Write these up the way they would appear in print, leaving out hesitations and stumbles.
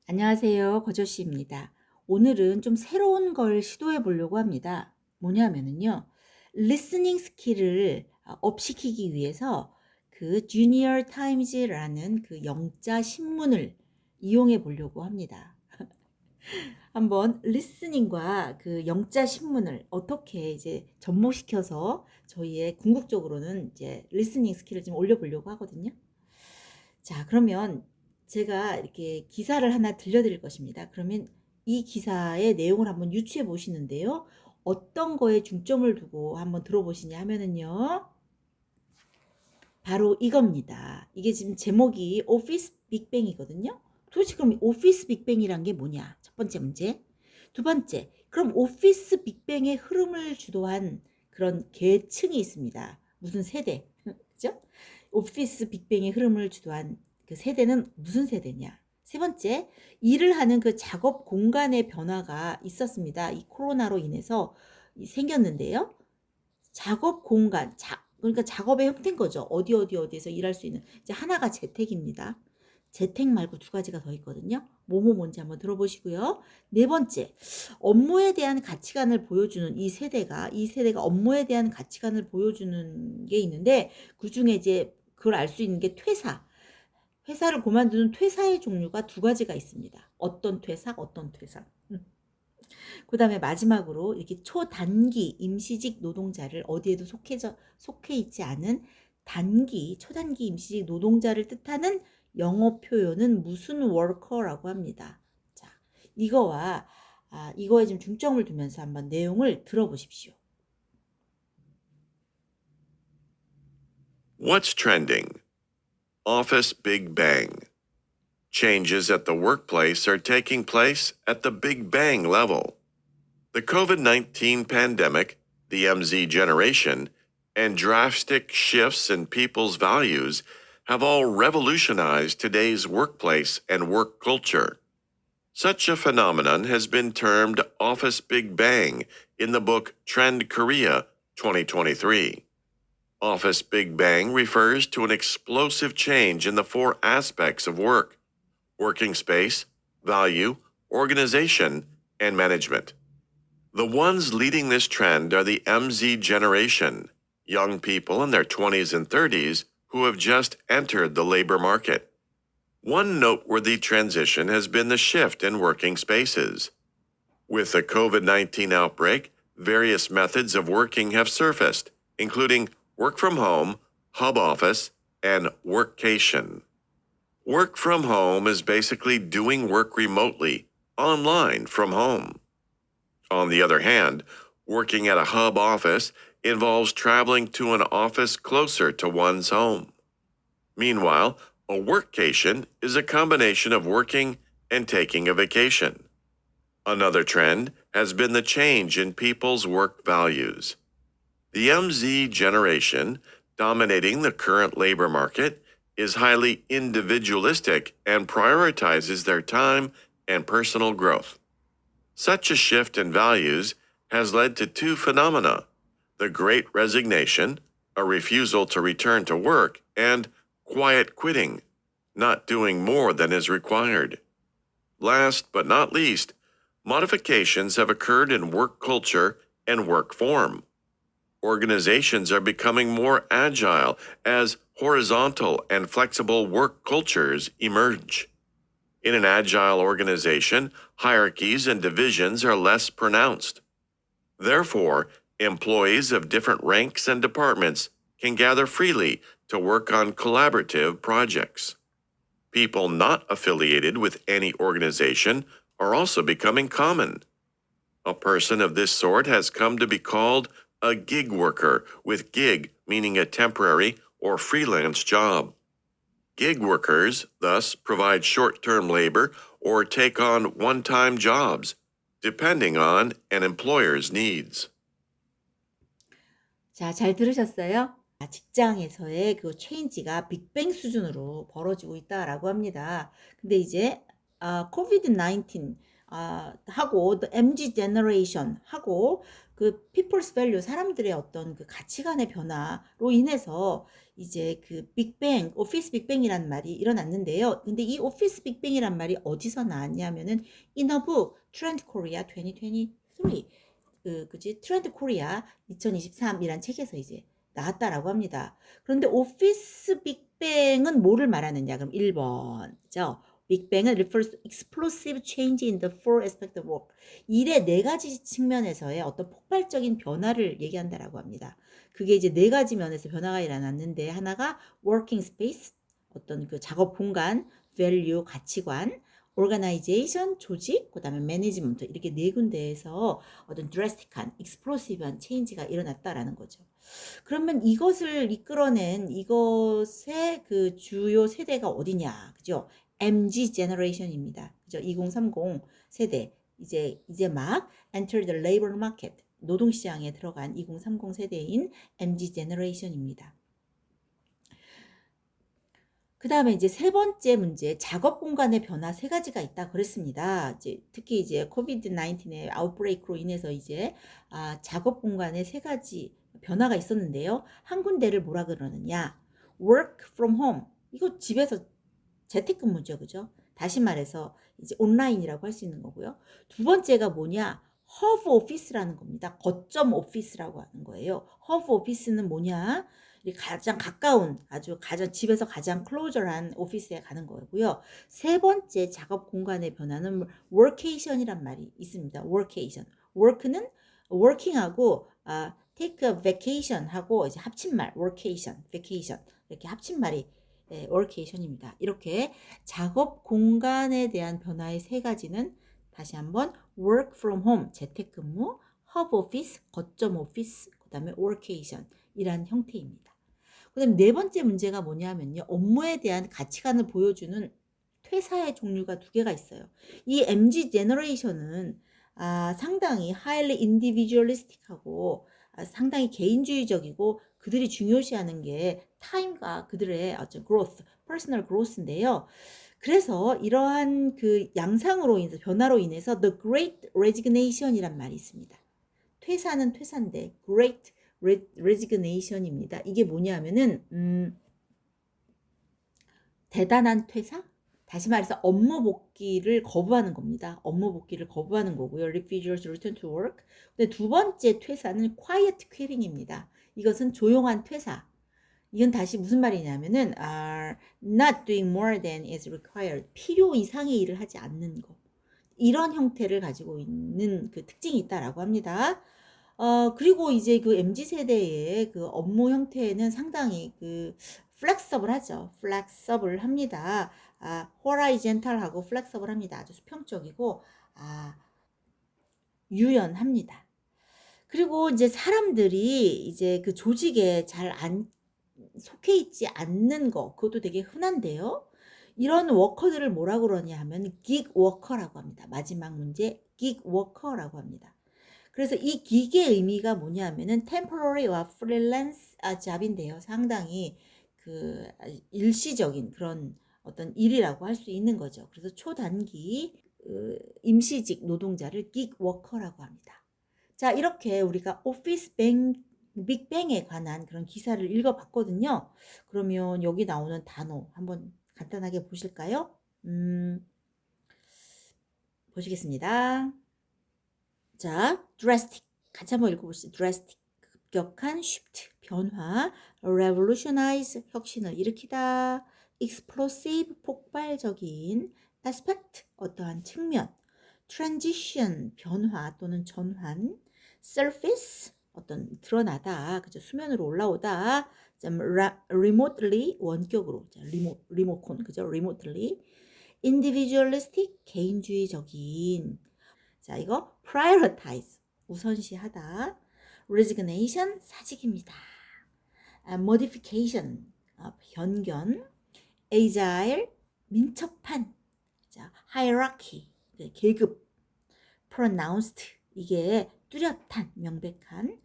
안녕하세요. 거조씨입니다. 오늘은 좀 새로운 걸 시도해 보려고 합니다. 뭐냐면은요. 리스닝 스킬을 업시키기 위해서 그 주니어 타임즈라는 그 영자 신문을 이용해 보려고 합니다. 한번 리스닝과 그 영자 신문을 어떻게 이제 접목시켜서 저희의 궁극적으로는 이제 리스닝 스킬을 좀 올려 보려고 하거든요. 자, 그러면 제가 이렇게 기사를 하나 들려드릴 것입니다. 그러면 이 기사의 내용을 한번 유추해 보시는데요. 어떤 거에 중점을 두고 한번 들어보시냐 하면은요. 바로 이겁니다. 이게 지금 제목이 오피스 빅뱅이거든요. 도대체 그럼 오피스 빅뱅이란 게 뭐냐? 첫 번째 문제. 두 번째, 그럼 오피스 빅뱅의 흐름을 주도한 그런 계층이 있습니다. 무슨 세대? 그죠? 오피스 빅뱅의 흐름을 주도한 그 세대는 무슨 세대냐? 세 번째, 일을 하는 그 작업 공간의 변화가 있었습니다. 이 코로나로 인해서 생겼는데요. 작업 공간, 그러니까 작업의 형태인 거죠. 어디에서 일할 수 있는. 이제 하나가 재택입니다. 재택 말고 두 가지가 더 있거든요. 뭐뭐 뭔지 한번 들어보시고요. 네 번째, 업무에 대한 가치관을 보여주는 이 세대가 업무에 대한 가치관을 보여주는 게 있는데, 그 중에 이제 그걸 알 수 있는 게 퇴사. 회사를 그만두는 퇴사의 종류가 두 가지가 있습니다. 어떤 퇴사, 어떤 퇴사. 그 다음에 마지막으로 이렇게 초단기 임시직 노동자를 어디에도 속해 있지 않은 초단기 임시직 노동자를 뜻하는 영어 표현은 무슨 워커라고 합니다. 자, 이거에 좀 중점을 두면서 한번 내용을 들어보십시오. What's trending? Office Big Bang. Changes at the workplace are taking place at the Big Bang level. The COVID-19 pandemic, the MZ generation, and drastic shifts in people's values have all revolutionized today's workplace and work culture. Such a phenomenon has been termed Office Big Bang in the book Trend Korea 2023. Office Big Bang refers to an explosive change in the four aspects of work: working space, value, organization, and management. The ones leading this trend are the MZ generation, young people in their 20s and 30s who have just entered the labor market. One noteworthy transition has been the shift in working spaces. With the COVID-19 outbreak, various methods of working have surfaced, including work from home, hub office, and workcation. Work from home is basically doing work remotely, online from home. On the other hand, working at a hub office involves traveling to an office closer to one's home. Meanwhile, a workcation is a combination of working and taking a vacation. Another trend has been the change in people's work values. The MZ generation, dominating the current labor market, is highly individualistic and prioritizes their time and personal growth. Such a shift in values has led to two phenomena: the Great Resignation, a refusal to return to work, and quiet quitting, not doing more than is required. Last but not least, modifications have occurred in work culture and work form. Organizations are becoming more agile as horizontal and flexible work cultures emerge. In an agile organization, hierarchies and divisions are less pronounced. Therefore, employees of different ranks and departments can gather freely to work on collaborative projects. People not affiliated with any organization are also becoming common. A person of this sort has come to be called a gig worker, with gig meaning a temporary or freelance job. Gig workers, thus, provide short-term labor or take on one-time jobs, depending on an employer's needs. 자, 잘 들으셨어요? 직장에서의 그 체인지가 빅뱅 수준으로 벌어지고 있다라고 합니다. 근데 이제 코비드 19 하고 the MZ generation 하고 그 people's value 사람들의 어떤 그 가치관의 변화로 인해서 이제 그 빅뱅 오피스 빅뱅이란 말이 일어났는데요. 근데 이 오피스 빅뱅이란 말이 어디서 나왔냐면은 in a book Trend Korea 2023 그지 트렌드 코리아 2023이란 책에서 이제 나왔다라고 합니다. 그런데 오피스 빅뱅은 뭐를 말하느냐? 그럼 1번죠. 빅뱅은 refers to explosive change in the four aspects of work. 일의 네 가지 측면에서의 어떤 폭발적인 변화를 얘기한다라고 합니다. 그게 이제 네 가지 면에서 변화가 일어났는데 하나가 working space, 어떤 그 작업 공간, value, 가치관, organization, 조직, 그다음에 매니지먼트 이렇게 네 군데에서 어떤 드래스틱한, 익스플로시브한 체인지가 일어났다라는 거죠. 그러면 이것을 이끌어낸 이것의 그 주요 세대가 어디냐, 그죠? MZ 제너레이션입니다. 그죠? 2030 세대 이제 막 enter the labor market 노동시장에 들어간 2030 세대인 MZ 제너레이션입니다. 그 다음에 이제 세 번째 문제, 작업 공간의 변화 세 가지가 있다 그랬습니다. 이제 특히 이제 코비드 19의 아웃브레이크로 인해서 이제 작업 공간에 세 가지 변화가 있었는데요. 한 군데를 뭐라 그러느냐? work from home. 이거 집에서 재택근무죠, 그죠? 다시 말해서 이제 온라인이라고 할 수 있는 거고요. 두 번째가 뭐냐? 허브 오피스라는 겁니다. 거점 오피스라고 하는 거예요. 허브 오피스는 뭐냐? 가장 가까운 아주 집에서 가장 클로저한 오피스에 가는 거고요. 세 번째 작업 공간의 변화는 워케이션이란 말이 있습니다. 워케이션. 워크는 working하고 take a vacation 하고 이제 합친말 workation, vacation 이렇게 합친말이 워케이션입니다. 이렇게 작업 공간에 대한 변화의 세 가지는 다시 한번 work from home 재택근무, hub office 거점 오피스, 그다음에 workation 이란 형태입니다. 그다음 네 번째 문제가 뭐냐면요. 업무에 대한 가치관을 보여주는 퇴사의 종류가 두 개가 있어요. 이 MZ 제너레이션은 상당히 highly individualistic하고 상당히 개인주의적이고 그들이 중요시하는 게 타임과 그들의 어떤 growth, personal growth인데요. 그래서 이러한 그 양상으로 인해서 변화로 인해서 the great resignation이란 말이 있습니다. 퇴사는 퇴사인데 great resignation입니다. 이게 뭐냐면은 대단한 퇴사? 다시 말해서 업무 복귀를 거부하는 겁니다. 업무 복귀를 거부하는 거고요. refusal to return to work. 근데 두 번째 퇴사는 quiet quitting입니다. 이것은 조용한 퇴사. 이건 다시 무슨 말이냐면은 are not doing more than is required. 필요 이상의 일을 하지 않는 거. 이런 형태를 가지고 있는 그 특징이 있다라고 합니다. 그리고 이제 그 MZ 세대의 그 업무 형태는 상당히 그 플렉서블하죠. 플렉서블합니다. 호라이젠탈하고 플렉서블합니다. 아주 수평적이고 유연합니다. 그리고 이제 사람들이 이제 그 조직에 잘 안 속해 있지 않는 거, 그것도 되게 흔한데요. 이런 워커들을 뭐라 그러냐 하면 gig 워커라고 합니다. 마지막 문제 gig 워커라고 합니다. 그래서 이 gig의 의미가 뭐냐 하면은 temporary와 freelance job인데요. 상당히 그 일시적인 그런 어떤 일이라고 할 수 있는 거죠. 그래서 초단기 임시직 노동자를 gig 워커라고 합니다. 자, 이렇게 우리가 오피스 빅뱅에 관한 그런 기사를 읽어봤거든요. 그러면 여기 나오는 단어 한번 간단하게 보실까요? 보시겠습니다. 자, drastic 같이 한번 읽어보시죠. drastic 급격한 shift 변화, revolutionize 혁신을 일으키다, explosive 폭발적인, aspect 어떠한 측면, transition 변화 또는 전환, surface 어떤 드러나다, 그죠? 수면으로 올라오다, remotely 원격으로, 리모콘, 그죠? remotely, individualistic 개인주의적인, 자 이거 prioritize 우선시하다, resignation 사직입니다, modification 변경, agile 민첩한, 자 hierarchy 계급, pronounced 이게 뚜렷한 명백한,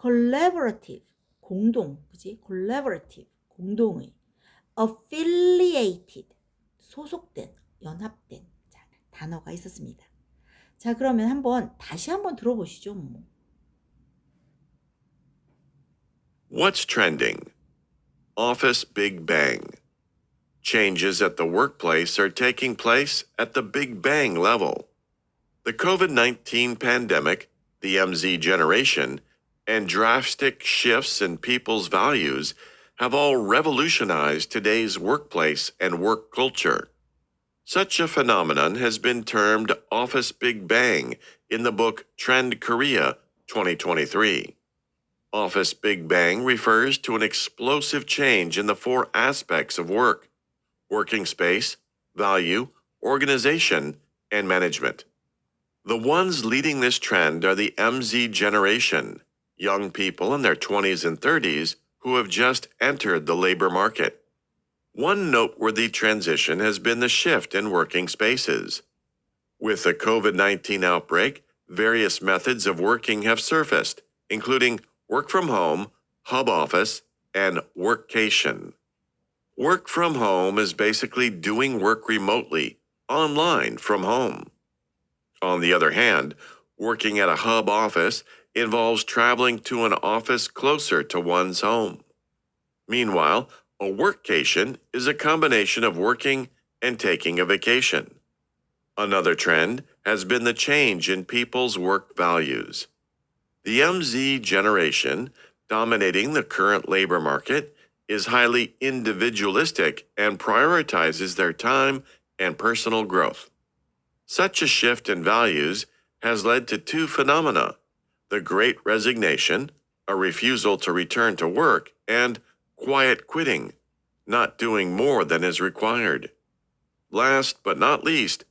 collaborative 공동, 그지? collaborative 공동의, affiliated 소속된 연합된, 자, 단어가 있었습니다. 자, 그러면 다시 한번 들어보시죠, 뭐. What's trending? Office Big Bang. Changes at the workplace are taking place at the Big Bang level. The COVID-19 pandemic, the MZ generation, and drastic shifts in people's values have all revolutionized today's workplace and work culture. Such a phenomenon has been termed Office Big Bang in the book Trend Korea 2023. Office Big Bang refers to an explosive change in the four aspects of work: working space, value, organization, and management. The ones leading this trend are the MZ generation, young people in their 20s and 30s who have just entered the labor market. One noteworthy transition has been the shift in working spaces. With the COVID-19 outbreak, various methods of working have surfaced, including work from home, hub office, and workcation. Work from home is basically doing work remotely, online from home. On the other hand, working at a hub office involves traveling to an office closer to one's home. Meanwhile, a workcation is a combination of working and taking a vacation. Another trend has been the change in people's work values. The MZ generation, dominating the current labor market, is highly individualistic and prioritizes their time and personal growth. Such a shift in values has led to two phenomena: the Great Resignation, a refusal to return to work, and quiet quitting, not doing more than is required. Last but not least,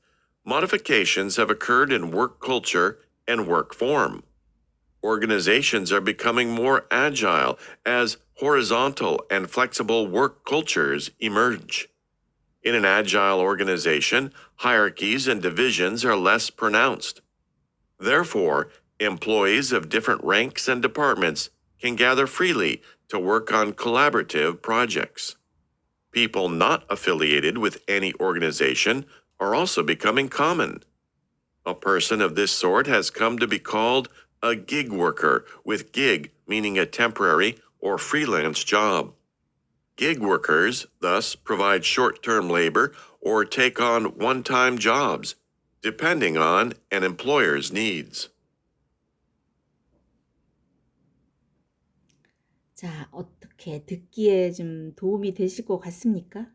modifications have occurred in work culture and work form. Organizations are becoming more agile as horizontal and flexible work cultures emerge. In an agile organization, hierarchies and divisions are less pronounced. Therefore, employees of different ranks and departments can gather freely to work on collaborative projects. People not affiliated with any organization are also becoming common. A person of this sort has come to be called a gig worker, with gig meaning a temporary or freelance job. Gig workers thus provide short-term labor or take on one-time jobs, depending on an employer's needs. 자, 어떻게 듣기에 좀 도움이 되실 것 같습니까?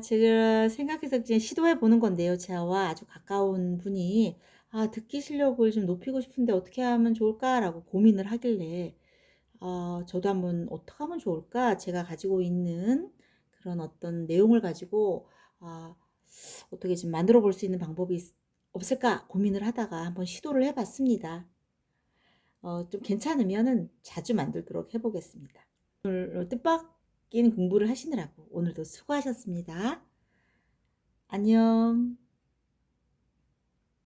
제가 생각해서 그냥 시도해 보는 건데요. 저와 아주 가까운 분이 듣기 실력을 좀 높이고 싶은데 어떻게 하면 좋을까라고 고민을 하길래 저도 한번 어떻게 하면 좋을까? 제가 가지고 있는 그런 어떤 내용을 가지고 어떻게 좀 만들어 볼 수 있는 방법이 없을까 고민을 하다가 한번 시도를 해 봤습니다. 좀 괜찮으면은 자주 만들도록 해 보겠습니다. 오늘 뜻밖인 공부를 하시느라고 오늘도 수고하셨습니다. 안녕.